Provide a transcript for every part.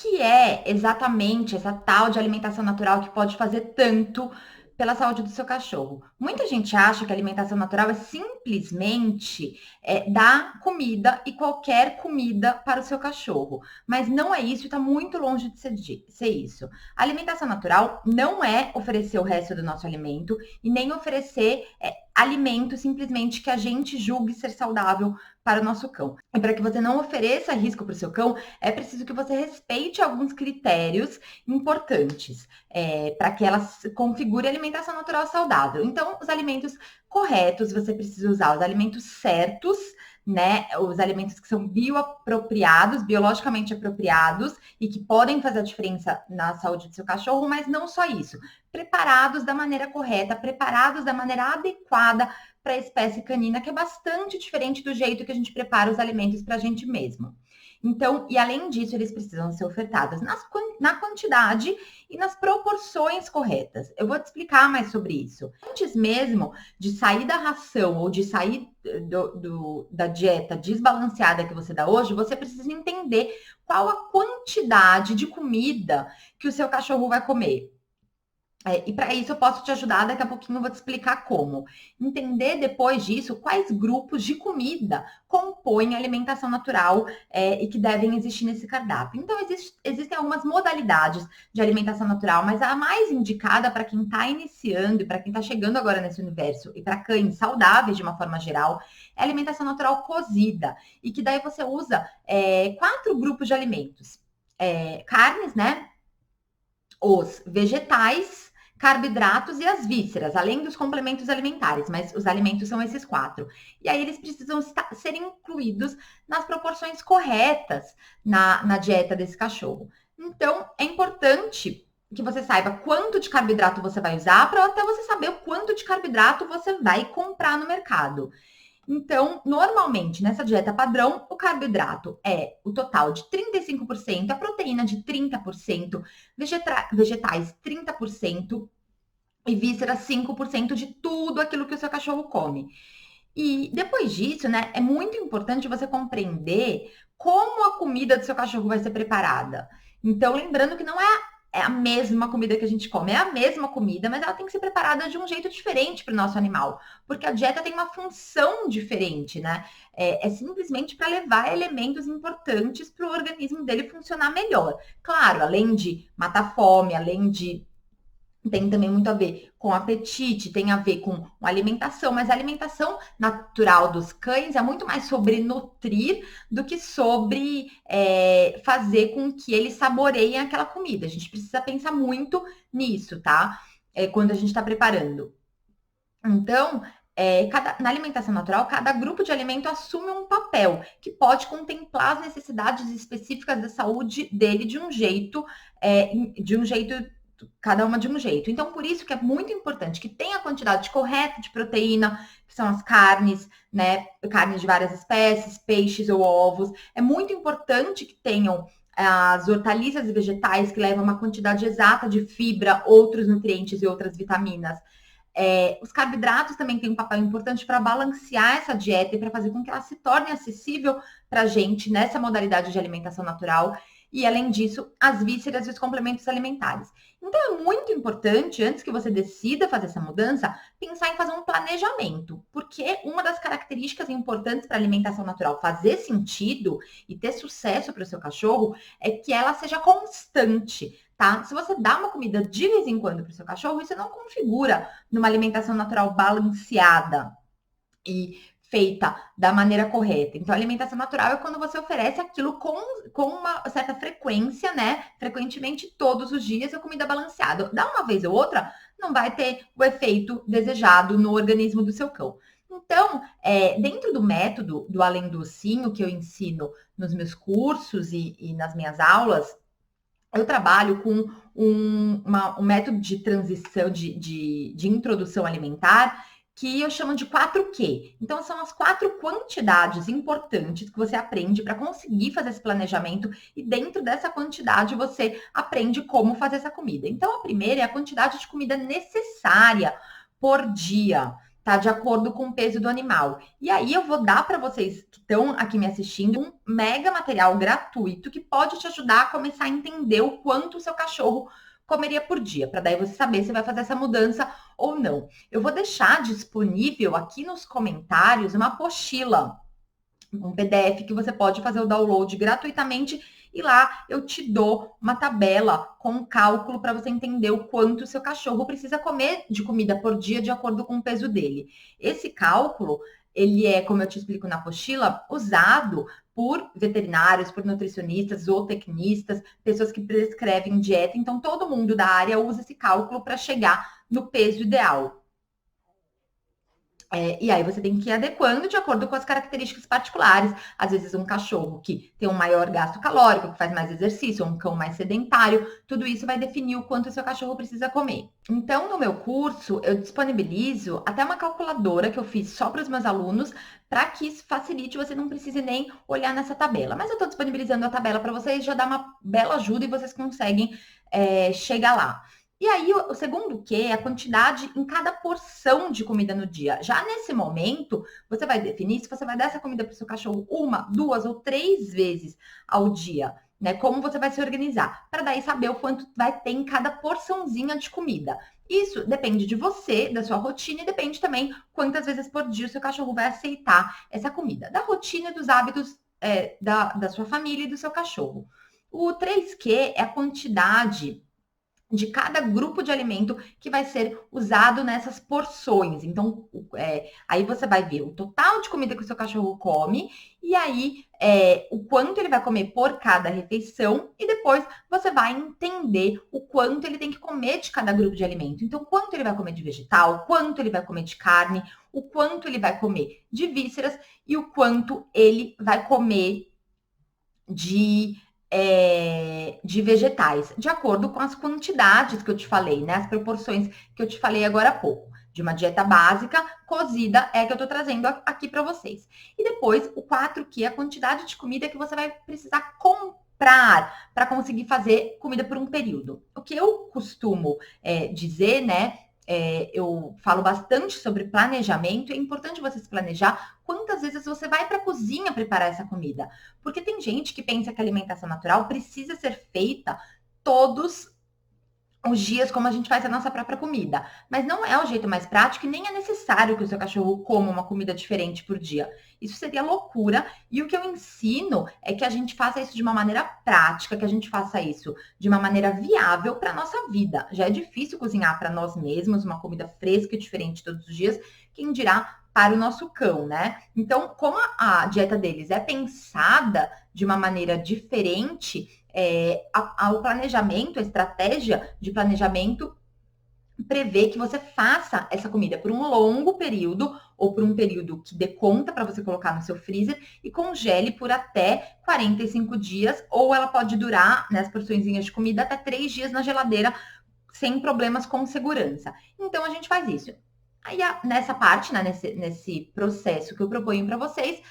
que é exatamente essa tal de alimentação natural que pode fazer tanto pela saúde do seu cachorro? Muita gente acha que a alimentação natural é simplesmente dar comida e qualquer comida para o seu cachorro. Mas não é isso e está muito longe de ser isso. A alimentação natural não é oferecer o resto do nosso alimento e nem oferecer alimento simplesmente que a gente julgue ser saudável para o nosso cão. E para que você não ofereça risco para o seu cão, é preciso que você respeite alguns critérios importantes para que ela configure a alimentação natural saudável. Então, os alimentos corretos, você precisa usar os alimentos certos, né? Os alimentos que são bioapropriados, biologicamente apropriados e que podem fazer a diferença na saúde do seu cachorro, mas não só isso. Preparados da maneira correta, preparados da maneira adequada para a espécie canina, que é bastante diferente do jeito que a gente prepara os alimentos para a gente mesmo. Então, e além disso, eles precisam ser ofertados na quantidade e nas proporções corretas. Eu vou te explicar mais sobre isso. Antes mesmo de sair da ração ou de sair da dieta desbalanceada que você dá hoje, você precisa entender qual a quantidade de comida que o seu cachorro vai comer. E para isso eu posso te ajudar, daqui a pouquinho eu vou te explicar como. Entender depois disso quais grupos de comida compõem a alimentação natural e que devem existir nesse cardápio. Então, existem algumas modalidades de alimentação natural, mas a mais indicada para quem está iniciando e para quem está chegando agora nesse universo e para cães saudáveis de uma forma geral, é a alimentação natural cozida. E que daí você usa 4 grupos de alimentos. Carnes, né? Os vegetais, carboidratos e as vísceras, além dos complementos alimentares, mas os alimentos são esses 4. E aí eles precisam ser incluídos nas proporções corretas na dieta desse cachorro. Então, é importante que você saiba quanto de carboidrato você vai usar, para até você saber o quanto de carboidrato você vai comprar no mercado. Então, normalmente, nessa dieta padrão, o carboidrato é o total de 35%, a proteína de 30%, vegetais 30% e vísceras 5% de tudo aquilo que o seu cachorro come. E depois disso, né, é muito importante você compreender como a comida do seu cachorro vai ser preparada. Então, lembrando que não é a mesma comida que a gente come, é a mesma comida, mas ela tem que ser preparada de um jeito diferente para o nosso animal, porque a dieta tem uma função diferente, né? É simplesmente para levar elementos importantes para o organismo dele funcionar melhor. Claro, além de matar fome, além de tem também muito a ver com apetite, tem a ver com alimentação, mas a alimentação natural dos cães é muito mais sobre nutrir do que sobre fazer com que eles saboreiem aquela comida. A gente precisa pensar muito nisso, tá? Quando a gente está preparando. Então, na alimentação natural, cada grupo de alimento assume um papel que pode contemplar as necessidades específicas da saúde dele de um jeito, cada uma de um jeito. Então, por isso que é muito importante que tenha a quantidade correta de proteína, que são as carnes, né? Carnes de várias espécies, peixes ou ovos. É muito importante que tenham as hortaliças e vegetais, que levam uma quantidade exata de fibra, outros nutrientes e outras vitaminas. Os carboidratos também têm um papel importante para balancear essa dieta e para fazer com que ela se torne acessível para a gente nessa modalidade de alimentação natural. E, além disso, as vísceras e os complementos alimentares. Então, é muito importante, antes que você decida fazer essa mudança, pensar em fazer um planejamento, porque uma das características importantes para a alimentação natural fazer sentido e ter sucesso para o seu cachorro é que ela seja constante, tá? Se você dá uma comida de vez em quando para o seu cachorro, isso não configura numa alimentação natural balanceada e feita da maneira correta. Então, a alimentação natural é quando você oferece aquilo com uma certa frequência, né? Frequentemente, todos os dias, a comida balanceada. Dá uma vez ou outra, não vai ter o efeito desejado no organismo do seu cão. Então, dentro do método do Além do Ossinho, que eu ensino nos meus cursos e nas minhas aulas, eu trabalho com um método de transição, de introdução alimentar, que eu chamo de 4Q. Então, são as 4 quantidades importantes que você aprende para conseguir fazer esse planejamento, e dentro dessa quantidade você aprende como fazer essa comida. Então, a primeira é a quantidade de comida necessária por dia, tá de acordo com o peso do animal. E aí eu vou dar para vocês que estão aqui me assistindo um mega material gratuito que pode te ajudar a começar a entender o quanto o seu cachorro comeria por dia, para daí você saber se vai fazer essa mudança ou não. Eu vou deixar disponível aqui nos comentários uma apostila, um PDF que você pode fazer o download gratuitamente e lá eu te dou uma tabela com um cálculo para você entender o quanto o seu cachorro precisa comer de comida por dia de acordo com o peso dele. Esse cálculo, ele é, como eu te explico na apostila, usado por veterinários, por nutricionistas, zootecnistas, pessoas que prescrevem dieta. Então, todo mundo da área usa esse cálculo para chegar no peso ideal. E aí você tem que ir adequando de acordo com as características particulares. Às vezes um cachorro que tem um maior gasto calórico, que faz mais exercício, ou um cão mais sedentário, tudo isso vai definir o quanto o seu cachorro precisa comer. Então, no meu curso, eu disponibilizo até uma calculadora que eu fiz só para os meus alunos, para que isso facilite, você não precise nem olhar nessa tabela. Mas eu estou disponibilizando a tabela para vocês, já dá uma bela ajuda e vocês conseguem chegar lá. E aí, o segundo Q é a quantidade em cada porção de comida no dia. Já nesse momento, você vai definir se você vai dar essa comida para o seu cachorro 1, 2 ou 3 vezes ao dia, né? Como você vai se organizar, para daí saber o quanto vai ter em cada porçãozinha de comida. Isso depende de você, da sua rotina, e depende também quantas vezes por dia o seu cachorro vai aceitar essa comida. Da rotina e dos hábitos da sua família e do seu cachorro. O 3Q é a quantidade de cada grupo de alimento que vai ser usado nessas porções. Então, aí você vai ver o total de comida que o seu cachorro come e aí o quanto ele vai comer por cada refeição e depois você vai entender o quanto ele tem que comer de cada grupo de alimento. Então, quanto ele vai comer de vegetal, quanto ele vai comer de carne, o quanto ele vai comer de vísceras e o quanto ele vai comer de vegetais, de acordo com as quantidades que eu te falei, né? As proporções que eu te falei agora há pouco. De uma dieta básica, cozida, é que eu tô trazendo aqui para vocês. E depois, o 4, que é a quantidade de comida que você vai precisar comprar para conseguir fazer comida por um período. O que eu costumo dizer, né? Eu falo bastante sobre planejamento. É importante você se planejar quantas vezes você vai para a cozinha preparar essa comida. Porque tem gente que pensa que a alimentação natural precisa ser feita todos os dias, como a gente faz a nossa própria comida. Mas não é o jeito mais prático e nem é necessário que o seu cachorro coma uma comida diferente por dia. Isso seria loucura. E o que eu ensino é que a gente faça isso de uma maneira prática, que a gente faça isso de uma maneira viável para a nossa vida. Já é difícil cozinhar para nós mesmos uma comida fresca e diferente todos os dias, quem dirá para o nosso cão, né? Então, como a dieta deles é pensada de uma maneira diferente, o planejamento, a estratégia de planejamento prevê que você faça essa comida por um longo período ou por um período que dê conta para você colocar no seu freezer e congele por até 45 dias, ou ela pode durar, nas porçõezinhas de comida, até 3 dias na geladeira, sem problemas com segurança. Então, a gente faz isso. Aí, nessa parte, né, nesse processo que eu proponho para vocês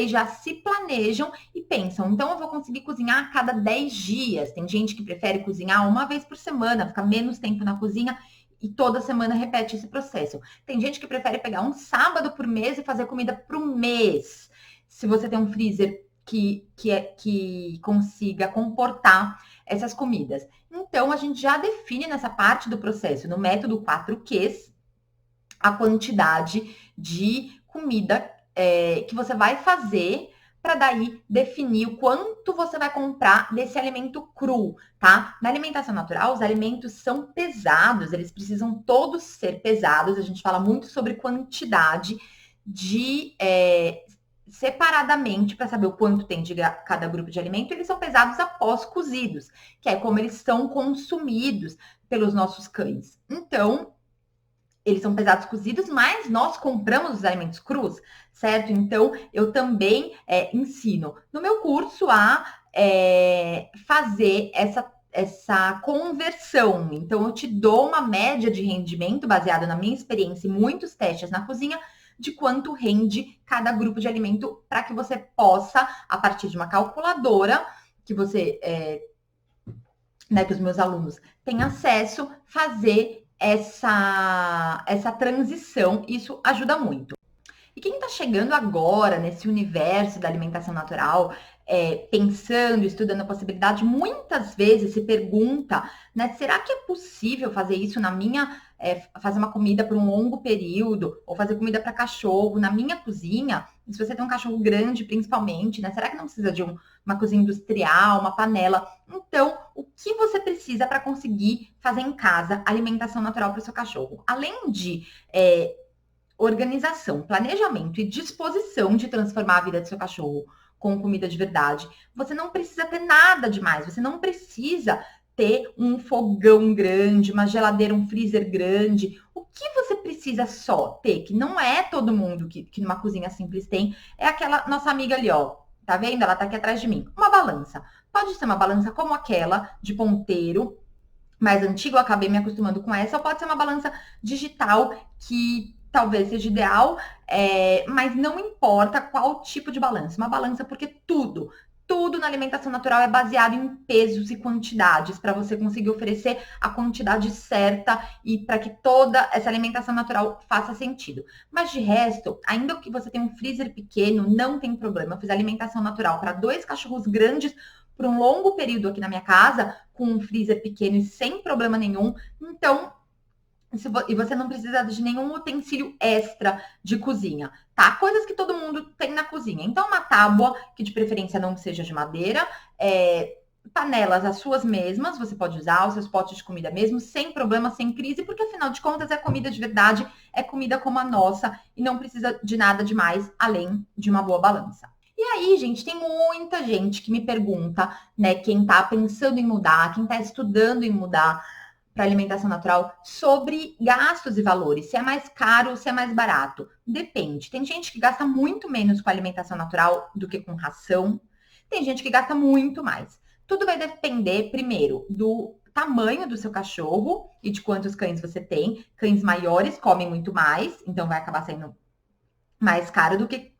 já se planejam e pensam, então eu vou conseguir cozinhar a cada 10 dias. Tem gente que prefere cozinhar uma vez por semana, ficar menos tempo na cozinha e toda semana repete esse processo. Tem gente que prefere pegar um sábado por mês e fazer comida para o mês. Se você tem um freezer que consiga comportar essas comidas. Então, a gente já define nessa parte do processo, no método 4Qs, a quantidade de comida que você vai fazer para daí definir o quanto você vai comprar desse alimento cru, tá? Na alimentação natural, os alimentos são pesados, eles precisam todos ser pesados. A gente fala muito sobre quantidade de separadamente para saber o quanto tem de cada grupo de alimento. Eles são pesados após cozidos, que é como eles são consumidos pelos nossos cães. Então, eles são pesados cozidos, mas nós compramos os alimentos crus, certo? Então, eu também ensino no meu curso a fazer essa conversão. Então, eu te dou uma média de rendimento baseada na minha experiência e muitos testes na cozinha, de quanto rende cada grupo de alimento, para que você possa, a partir de uma calculadora, que você, que os meus alunos têm acesso, fazer essa transição, isso ajuda muito. E quem está chegando agora nesse universo da alimentação natural, pensando, estudando a possibilidade, muitas vezes se pergunta, né, será que é possível fazer isso na minha, fazer uma comida por um longo período, ou fazer comida para cachorro na minha cozinha? Se você tem um cachorro grande, principalmente, né, será que não precisa de uma cozinha industrial, uma panela? Então, o que você precisa para conseguir fazer em casa alimentação natural para o seu cachorro? Além de organização, planejamento e disposição de transformar a vida do seu cachorro com comida de verdade, você não precisa ter nada demais, você não precisa ter um fogão grande, uma geladeira, um freezer grande. O que você precisa só ter, que não é todo mundo que numa cozinha simples tem, é aquela nossa amiga ali, ó. Tá vendo? Ela tá aqui atrás de mim. Uma balança. Pode ser uma balança como aquela de ponteiro, mais antiga, eu acabei me acostumando com essa, ou pode ser uma balança digital que talvez seja ideal, mas não importa qual tipo de balança. Uma balança, porque tudo na alimentação natural é baseado em pesos e quantidades, para você conseguir oferecer a quantidade certa e para que toda essa alimentação natural faça sentido. Mas de resto, ainda que você tenha um freezer pequeno, não tem problema. Eu fiz alimentação natural para 2 cachorros grandes por um longo período aqui na minha casa, com um freezer pequeno e sem problema nenhum. Então, e você não precisa de nenhum utensílio extra de cozinha, tá? Coisas que todo mundo tem na cozinha. Então, uma tábua, que de preferência não seja de madeira, panelas as suas mesmas, você pode usar os seus potes de comida mesmo, sem problema, sem crise, porque afinal de contas é comida de verdade, é comida como a nossa e não precisa de nada demais além de uma boa balança. E aí, gente, tem muita gente que me pergunta, né, quem tá pensando em mudar, quem tá estudando em mudar para alimentação natural, sobre gastos e valores, se é mais caro ou se é mais barato. Depende. Tem gente que gasta muito menos com alimentação natural do que com ração. Tem gente que gasta muito mais. Tudo vai depender, primeiro, do tamanho do seu cachorro e de quantos cães você tem. Cães maiores comem muito mais, então vai acabar sendo mais caro do que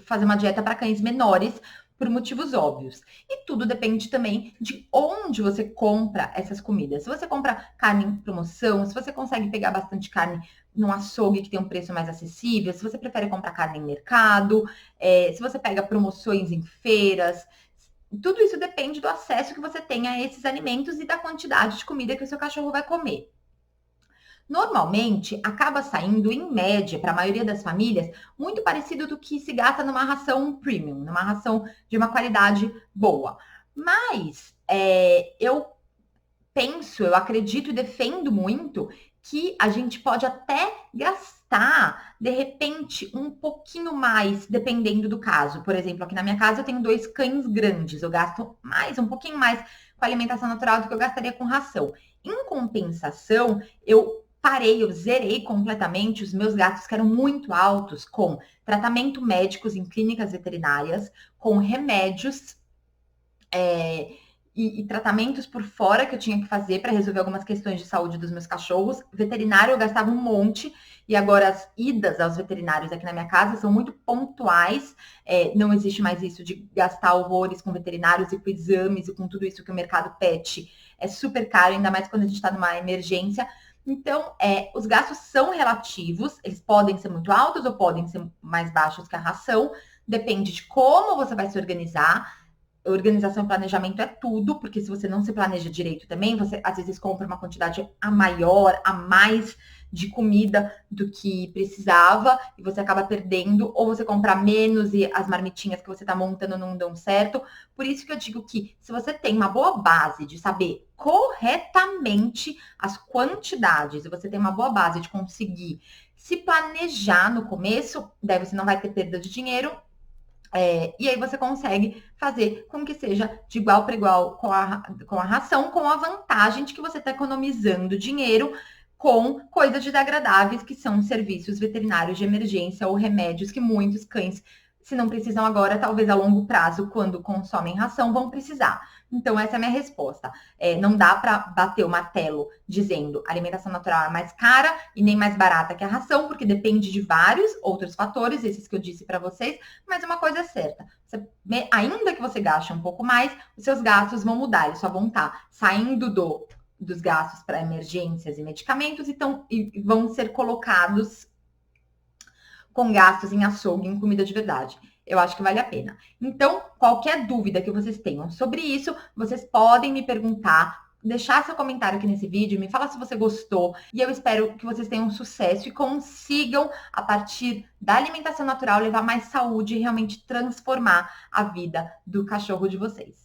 fazer uma dieta para cães menores, por motivos óbvios. E tudo depende também de onde você compra essas comidas. Se você compra carne em promoção, se você consegue pegar bastante carne num açougue que tem um preço mais acessível, se você prefere comprar carne em mercado, se você pega promoções em feiras, tudo isso depende do acesso que você tem a esses alimentos e da quantidade de comida que o seu cachorro vai comer. Normalmente, acaba saindo, em média, para a maioria das famílias, muito parecido do que se gasta numa ração premium, numa ração de uma qualidade boa. Mas eu penso, eu acredito e defendo muito que a gente pode até gastar, de repente, um pouquinho mais, dependendo do caso. Por exemplo, aqui na minha casa eu tenho 2 cães grandes, eu gasto mais, um pouquinho mais com alimentação natural do que eu gastaria com ração. Em compensação, eu zerei completamente os meus gastos que eram muito altos com tratamento médicos em clínicas veterinárias, com remédios e tratamentos por fora que eu tinha que fazer para resolver algumas questões de saúde dos meus cachorros. Veterinário eu gastava um monte, e agora as idas aos veterinários aqui na minha casa são muito pontuais. Não existe mais isso de gastar horrores com veterinários e com exames e com tudo isso que o mercado pet é super caro, ainda mais quando a gente está numa emergência. Então, os gastos são relativos, eles podem ser muito altos ou podem ser mais baixos que a ração, depende de como você vai se organizar. Organização e planejamento é tudo, porque se você não se planeja direito também, você às vezes compra uma quantidade a mais de comida do que precisava e você acaba perdendo, ou você compra menos e as marmitinhas que você está montando não dão certo. Por isso que eu digo que se você tem uma boa base de saber corretamente as quantidades, e você tem uma boa base de conseguir se planejar no começo, daí você não vai ter perda de dinheiro. E aí você consegue fazer com que seja de igual para igual com a ração, com a vantagem de que você está economizando dinheiro com coisas desagradáveis, que são serviços veterinários de emergência ou remédios que muitos cães, se não precisam agora, talvez a longo prazo, quando consomem ração, vão precisar. Então, essa é a minha resposta. Não dá para bater o martelo dizendo a alimentação natural é mais cara e nem mais barata que a ração, porque depende de vários outros fatores, esses que eu disse para vocês, mas uma coisa é certa, ainda que você gaste um pouco mais, os seus gastos vão mudar, eles só vão estar saindo dos gastos para emergências e medicamentos e vão ser colocados com gastos em açougue, em comida de verdade. Eu acho que vale a pena. Então, qualquer dúvida que vocês tenham sobre isso, vocês podem me perguntar, deixar seu comentário aqui nesse vídeo, me fala se você gostou. E eu espero que vocês tenham sucesso e consigam, a partir da alimentação natural, levar mais saúde e realmente transformar a vida do cachorro de vocês.